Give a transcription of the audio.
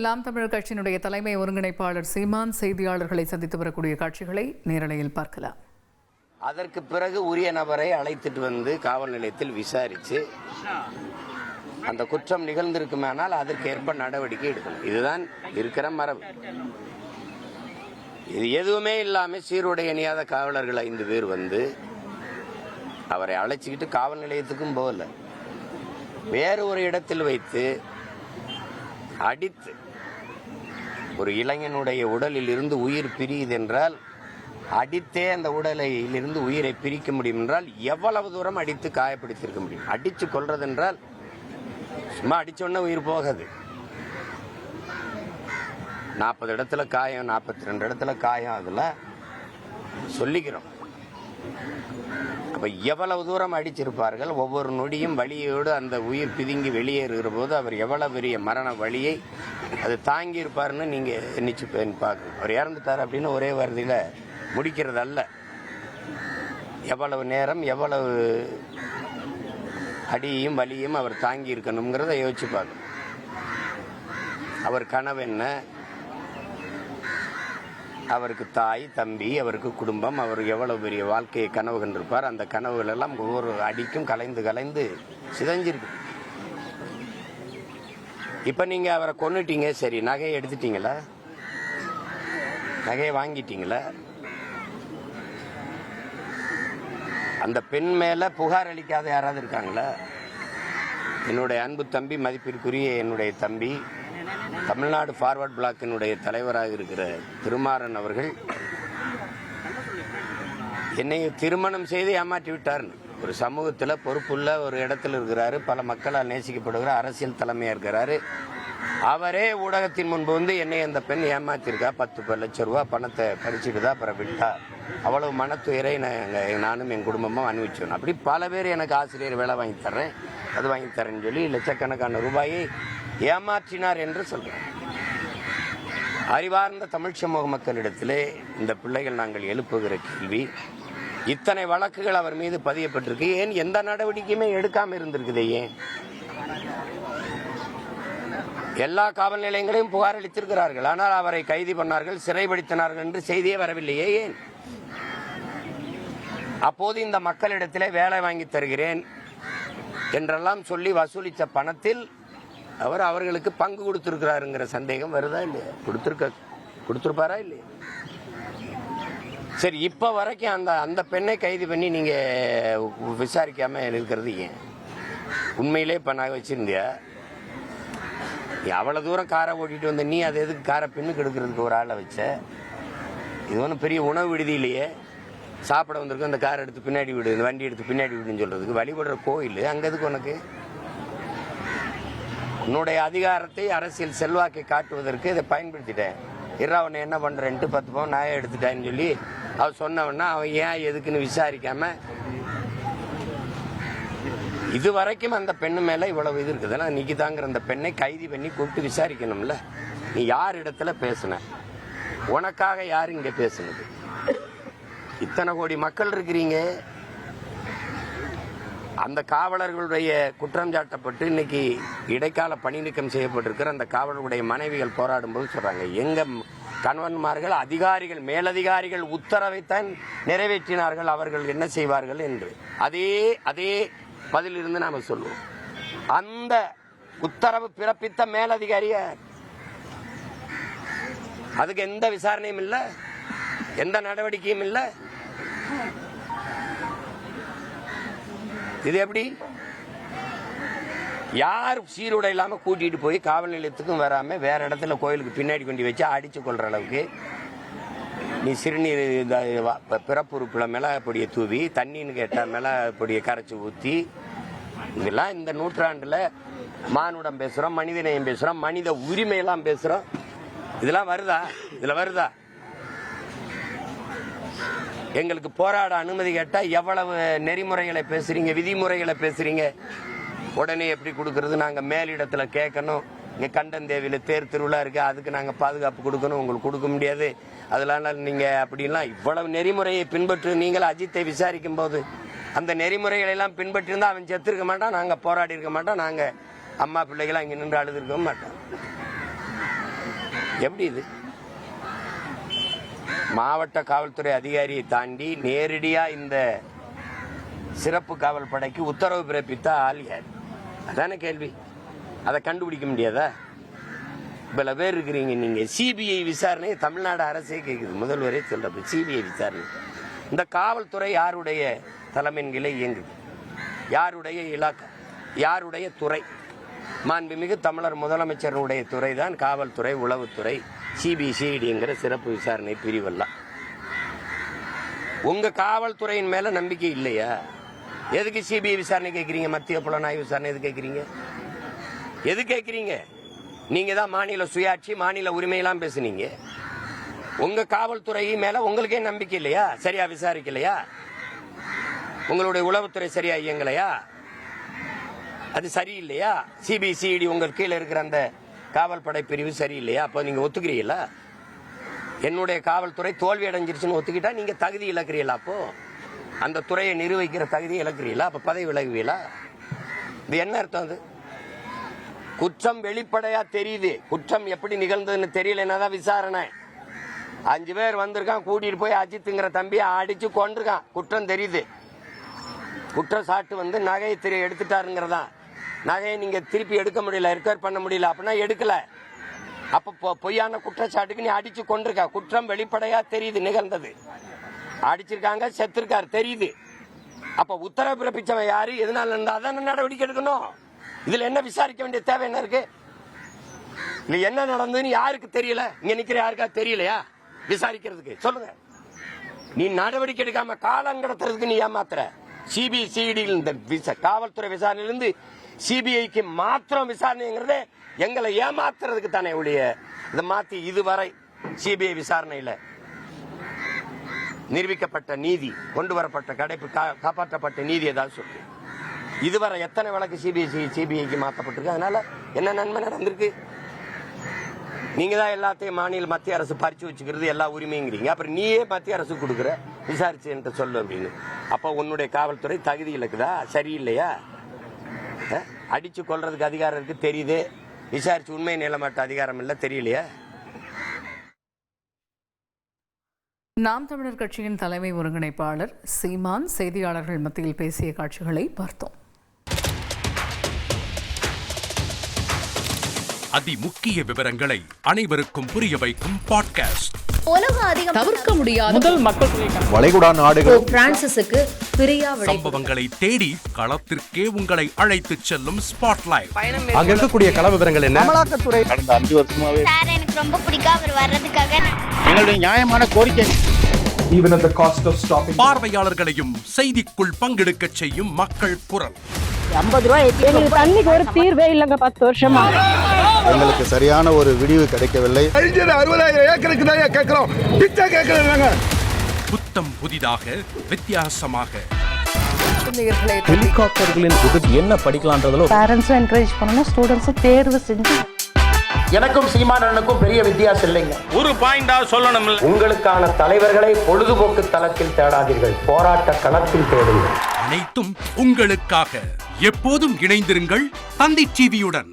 எல்லாம் தமிழர் கட்சியினுடைய தலைமை ஒருங்கிணைப்பாளர் சீமான் செய்தியாளர்களை சந்தித்து வரக்கூடிய காட்சிகளை நேரலையில் பார்க்கலாம். அதற்கு பிறகு உரிய நபரை அழைத்துட்டு வந்து காவல் நிலையத்தில் விசாரித்து அந்த குற்றம் நிகழ்ந்திருக்குமானால் அதற்கேற்ப நடவடிக்கை எடுக்கணும். இதுதான் இருக்கிற மரபு. இது எதுவுமே இல்லாமல் சீருடை அணியாத காவலர்கள் 5 பேர் வந்து அவரை அழைச்சிக்கிட்டு காவல் நிலையத்துக்கும் போகல, வேறு ஒரு இடத்தில் வைத்து அடித்து, ஒரு இளைஞனுடைய உடலில் இருந்து உயிர் பிரியுது என்றால் அடித்தே அந்த உடலில் இருந்து உயிரை பிரிக்க முடியும் என்றால் எவ்வளவு தூரம் அடித்து காயப்படுத்தியிருக்க முடியும்? அடித்து கொல்றது என்றால் சும்மா அடிச்சோடனே உயிர் போகாது. 40 இடத்துல காயம், 42 இடத்துல காயம், அதெல்லாம் சொல்லிக்கிறோம். அப்ப எவ்வளவு தூரம் அடிச்சிருப்பார்கள்? ஒவ்வொரு நொடியும் வலியோடு அந்த உயிர் பிதுங்கி வெளியேறுகிற போது அவர் எவ்வளவு பெரிய மரண வலியை அது தாங்கி இருப்பாருன்னு நீங்க நினைச்சு பார்க்கணும். அவர் இறந்துட்டார் அப்படின்னு ஒரே வாரத்தில் முடிக்கிறது அல்ல. எவ்வளவு நேரம், எவ்வளவு அடியையும் வலியும் அவர் தாங்கி இருக்கணுங்கிறத யோசிச்சு பார்க்கணும். அவர் கனவு என்ன? அவருக்கு தாய், தம்பி, அவருக்கு குடும்பம், அவர் எவ்வளவு பெரிய வாழ்க்கையை கனவு கண்டிருப்பார். அந்த கனவுகள் எல்லாம் ஒவ்வொரு அடிக்கும் கலைந்து கலைந்து சிதைஞ்சிருக்கு. இப்ப நீங்க அவரை கொன்னுட்டீங்க, சரி, நகையை எடுத்துட்டீங்களா? நகையை வாங்கிட்டீங்களா? அந்த பெண் மேல புகார் அளிக்காத யாராவது இருக்காங்களா? என்னுடைய அன்பு தம்பி, மதிப்பிற்குரிய என்னுடைய தம்பி, தமிழ்நாடு ஃபார்வர்ட் பிளாக்கினுடைய தலைவராக இருக்கிற திருமாறன் அவர்கள் என்னை திருமணம் செய்து ஏமாற்றி விட்டார்னு, ஒரு சமூகத்தில் பொறுப்புள்ள ஒரு இடத்துல இருக்கிறாரு, பல மக்களால் நேசிக்கப்படுகிற அரசியல் தலைமையாக இருக்கிறாரு. அவரே ஊடகத்தின் முன்பு வந்து என்னை அந்த பெண் ஏமாத்திருக்கா, 10 லட்சம் ரூபா பணத்தை பறிச்சுட்டு தான் அப்புறம் விட்டா, அவ்வளவு மனத்துயரை நானும் என் குடும்பமும் அனுபவிச்சோம். அப்படி பல பேர் எனக்கு ஆசிரியர் வேலை வாங்கி தர்றேன், அது வாங்கி தரேன்னு சொல்லி லட்சக்கணக்கான ரூபாயை ஏமாற்றினார் என்று சொல்றார். அறிவார்ந்த தமிழ் சமூக மக்களிடத்திலே இந்த பிள்ளைகள் நாங்கள் எழுப்புகிற கேள்வி, இத்தனை வழக்குகள் அவர் மீது பதியப்பட்டிருக்கு, ஏன் எந்த நடவடிக்கையுமே எடுக்காம இருந்திருக்குது? ஏன்? எல்லா காவல் நிலையங்களையும் புகார் அளித்திருக்கிறார்கள், ஆனால் அவரை கைது பண்ணார்கள், சிறைப்படுத்தினார்கள் என்று செய்தியே வரவில்லையே, ஏன்? அப்போது இந்த மக்களிடத்திலே வேலை வாங்கி தருகிறேன் என்றெல்லாம் சொல்லி வசூலித்த பணத்தில் அவர் அவர்களுக்கு பங்கு கொடுத்திருக்கிறாருங்கிற சந்தேகம் வருதா இல்லையா? கொடுத்திருப்பாரா இல்லையா? சரி, இப்ப வரைக்கும் அந்த பெண்ணை கைது பண்ணி நீங்க விசாரிக்காம இருக்கிறது ஏன்? உண்மையிலே இப்ப நான் வச்சிருந்தியா? நீ அவ்வளவு தூரம் காரை ஓட்டிட்டு வந்த, நீ அது எதுக்கு காரை பின்னுக்கு எடுக்கிறதுக்கு ஒரு ஆளை வச்ச? இது ஒன்றும் பெரிய உணவு விடுதி இல்லையே. சாப்பிட வந்திருக்கு, அந்த காரை எடுத்து பின்னாடி விடு, இந்த வண்டி எடுத்து பின்னாடி விடுன்னு சொல்றதுக்கு வழிபடுற கோயில் அங்க எதுக்கு உனக்கு? உன்னுடைய அதிகாரத்தை, அரசியல் செல்வாக்கை காட்டுவதற்கு இதை பயன்படுத்திட்டேன். அவனை என்ன பண்றேன்ட்டு 10 பவுன் நாயை எடுத்துட்டான்னு சொல்லி அவன் சொன்னவன்னா அவன் ஏன் எதுக்குன்னு விசாரிக்காம இது வரைக்கும் அந்த பெண்ணு மேல இவ்வளவு இது இருக்குதுன்னா நிக்கிதாங்கிற அந்த பெண்ணை கைது பண்ணி கூப்பிட்டு விசாரிக்கணும்ல. நீ யார் இடத்துல பேசுன? உனக்காக யாரு இங்க பேசுனது? இத்தனை கோடி மக்கள் இருக்கிறீங்க. அந்த காவலர்களுடைய குற்றம் சாட்டப்பட்டு இன்னைக்கு இடைக்கால பணி நீக்கம் செய்யப்பட்டிருக்கிற அந்த காவலர்களுடைய மனைவிகள் போராடும் போது சொல்றாங்க, எங்க கணவன்மார்கள், அதிகாரிகள், மேலதிகாரிகள் உத்தரவைத்தான் நிறைவேற்றினார்கள், அவர்கள் என்ன செய்வார்கள் என்று. அதே பதிலிருந்து நாம சொல்லுவோம். அந்த உத்தரவு பிறப்பித்த மேலதிகாரியார், அதுக்கு எந்த விசாரணையும் இல்லை, எந்த நடவடிக்கையும் இல்லை. இது எப்படி? யார் சீருடை இல்லாம கூட்டிட்டு போய் காவல் நிலையத்துக்கும் வராம வேற இடத்துல கோயிலுக்கு பின்னாடி கொண்டு வச்சு அடிச்சு கொள்ற அளவுக்கு நீ சிறுநீர் பிறப்புறுப்புல மிளகாப்பொடியை தூவி, தண்ணின்னு கேட்டா மிளகாப்பொடியை கரைச்சி ஊத்தி, இதெல்லாம் இந்த நூற்றாண்டுல மானுடம் பேசுறோம், மனிதநேயம் பேசுறோம், மனித உரிமையெல்லாம் பேசுறோம். இதெல்லாம் வருதா? இதுல வருதா? எங்களுக்கு போராட அனுமதி கேட்டா எவ்வளவு நெறிமுறைகளை பேசுறீங்க, விதிமுறைகளை பேசுறீங்க. உடனே எப்படி கொடுக்கறது? நாங்க மேலிடத்துல கேட்கணும். இங்க கண்டந்தேவியில தேர் திருவிழா இருக்கு, அதுக்கு நாங்க பாதுகாப்பு கொடுக்கணும், உங்களுக்கு கொடுக்க முடியாது. அதனால நீங்க அப்படிலாம் இவ்வளவு நெறிமுறையை பின்பற்று. நீங்கள் அஜித்தை விசாரிக்கும் போது அந்த நெறிமுறைகளை எல்லாம் பின்பற்றி இருந்தா அவன் செத்துருக்க மாட்டான், நாங்க போராடி இருக்க மாட்டோம், நாங்க அம்மா பிள்ளைகளை அங்க நின்று அழுது இருக்க மாட்டோம். எப்படி இது? மாவட்ட காவல்துறை அதிகாரியை தாண்டி நேரடியா இந்த சிறப்பு காவல் படைக்கு உத்தரவு பிறப்பித்த ஆள் யார்? அதான கேள்வி. அதை கண்டுபிடிக்க முடியாதா? பல பேர் இருக்கிறீங்க நீங்க. சிபிஐ விசாரணை தமிழ்நாடு அரசே கேட்குது, முதல்வரே சொல்றது சிபிஐ விசாரணை. இந்த காவல்துறை யாருடைய தலைமையின் கீழே இயங்குது? யாருடைய இலாக்கா? யாருடைய துறை? மாண்புமிகு தமிழர் முதலமைச்சருடைய துறை தான் காவல்துறை, உளவுத்துறை, சிபிசிஐடிங்கிற சிறப்பு விசாரணை பிரிவெல்லாம். உங்க காவல்துறையின் மேல நம்பிக்கை இல்லையா? எதுக்கு சிபிஐ விசாரணை கேட்குறீங்க? மத்திய புலனாய்வு விசாரணை எது கேட்குறீங்க? எது கேட்குறீங்க? நீங்க தான் மாநில சுயாட்சி, மாநில உரிமையெல்லாம் பேசுனீங்க. உங்க காவல்துறை மேல உங்களுக்கே நம்பிக்கை இல்லையா? சரியா விசாரிக்கலையா? உங்களுடைய உளவுத்துறை சரியா இயங்கலையா? அது சரியில்லையா? சிபிசிஐடி உங்கள் கீழே இருக்கிற அந்த காவல் படை பிரிவு சரியில்லையா? அப்போ நீங்க ஒத்துக்கிறீங்களா? என்னுடைய காவல்துறை தோல்வி அடைஞ்சிருச்சுன்னு ஒத்துக்கிட்டா நீங்க தகுதி இழக்கிறீங்களா? அப்போ அந்த துறையை நிர்வகிக்கிற தகுதி இழக்கிறீங்களா? அப்ப பதவி விலகுவீங்களா? இது என்ன அர்த்தம்? அது குற்றம் வெளிப்படையா தெரியுது. குற்றம் எப்படி நிகழ்ந்ததுன்னு தெரியலன்னா தான் விசாரணை. 5 பேர் வந்திருக்கான், கூட்டிட்டு போய் அஜித்துங்கிற தம்பியை அடிச்சு கொண்டிருக்கான், குற்றம் தெரியுது. குற்றச்சாட்டு நகையை எடுத்துட்டாருங்கிறதா. நகையை நீங்க திருப்பி எடுக்க முடியல, ரெக்கவர் பண்ண முடியல, அப்படின்னா எடுக்கல. அப்ப பொய்யான குற்றச்சாட்டுக்கு நீ அடிச்சு கொண்டிருக்க. குற்றம் வெளிப்படையா தெரியுது, நிகழ்ந்தது. அடிச்சிருக்காங்க, செத்துருக்காரு, தெரியுது. அப்ப உத்தரவு பிறப்பிச்சவன் யாரு, எதனால அதான் நடவடிக்கை எடுக்கணும். இதுல என்ன விசாரிக்க வேண்டிய தேவை என்ன இருக்கு? இல்ல என்ன நடந்ததுன்னு யாருக்கு தெரியல? இங்க நிக்கிற யாருக்கா தெரியலையா விசாரிக்கிறதுக்கு? சொல்லுங்க. நீ நடவடிக்கை எடுக்காம காலம் கடத்துறதுக்கு நீ ஏமாத்துற. சிபிசிஐடி இந்த காவல்துறை விசாரணையிலிருந்து சிபிஐக்கு மாத்திரம் விசாரணைங்கிறது எங்களை ஏமாத்துறதுக்கு தானே ஒழிய இதை மாத்தி இதுவரை சிபிஐ விசாரணையில நிரூபிக்கப்பட்ட நீதி, கொண்டு வரப்பட்ட காப்பாற்றப்பட்ட நீதி ஏதாவது சொல்லு. இதுவரை எத்தனை வழக்கு சிபிஐக்கு மாற்றப்பட்டிருக்கு? அதனால என்ன நன்மை நடந்திருக்கு? நீங்க தான் எல்லாத்தையும் மத்திய அரசு பறிச்சு வச்சுக்கிறது எல்லா உரிமைங்கிறீங்க. அப்புறம் நீயே மத்திய அரசு கொடுக்குற விசாரிச்சு என்று சொல்லு அப்படின்னு. அப்போ உன்னுடைய காவல்துறை தகுதி இலக்குதா? சரியில்லையா? அடிச்சு கொள்றதுக்கு அதிகாரம் இருக்கு, தெரியுது. விசாரிச்சு உண்மை நிலமாட்ட அதிகாரம் இல்லை, தெரியலையா? நாம் தமிழர் கட்சியின் தலைமை ஒருங்கிணைப்பாளர் சீமான் செய்தியாளர்கள் மத்தியில் பேசிய காட்சிகளை பார்த்தோம். அதிமுக்கிய விவரங்களை அனைவருக்கும் புரிய வைக்கும் பாட்காஸ்ட். தவிர்க்க முடியாத முதல் மக்கள் வளைகுடா நாடுகள் பிரான்சிஸுக்கு பிரியா சம்பவங்களை தேடி களத்திற்கே உங்களை அழைத்து செல்லும் ஸ்பாட்லைட். அங்க இருக்கக்கூடிய கள விவரங்கள் என்ன? அமலாக்கத்துறை கடந்த 5 வருஷமாவே சார் எனக்கு ரொம்ப பிடிக்கும் அவர் வர்றதுக்காக. எங்களுடைய நியாயமான கோரிக்கை. Even at the cost of stopping. பார்வையாளர்களையும் செய்திக்குள் பங்கெடுக்க செய்யும் மக்கள் குரல். 50 ரூபாய் எங்களுக்கு தண்ணிக்கு ஒரு தீர்வே இல்லங்க 10 வருஷமா. எங்களுக்கு சரியான ஒரு விடிவு கிடைக்கவில்லை. 60,000 ஏக்கருக்கு தான் கேட்கிறோம், பிச்சை கேட்கறாங்க. புத்தம் புதிதாக, வித்தியாசமாக ஹெலிகாப்டர்களின் உதவி என்ன படிக்கலாம்ன்றதுல பேரண்ட்ஸும் என்கரேஜ் பண்ணணும், ஸ்டூடெண்ட்ஸும் தேர்வு செஞ்சு. எனக்கும் சீமானனுக்கும் பெரிய வித்தியாசம் இல்லைங்க. ஒரு பாயிண்டா சொல்லணும். உங்களுக்கான தலைவர்களை பொழுதுபோக்கு தளத்தில் தேடாதீர்கள், போராட்ட களத்தில் தேடுங்கள். அனைத்தும் உங்களுக்காக. எப்போதும் இணைந்திருங்கள் தந்தி டிவியுடன்.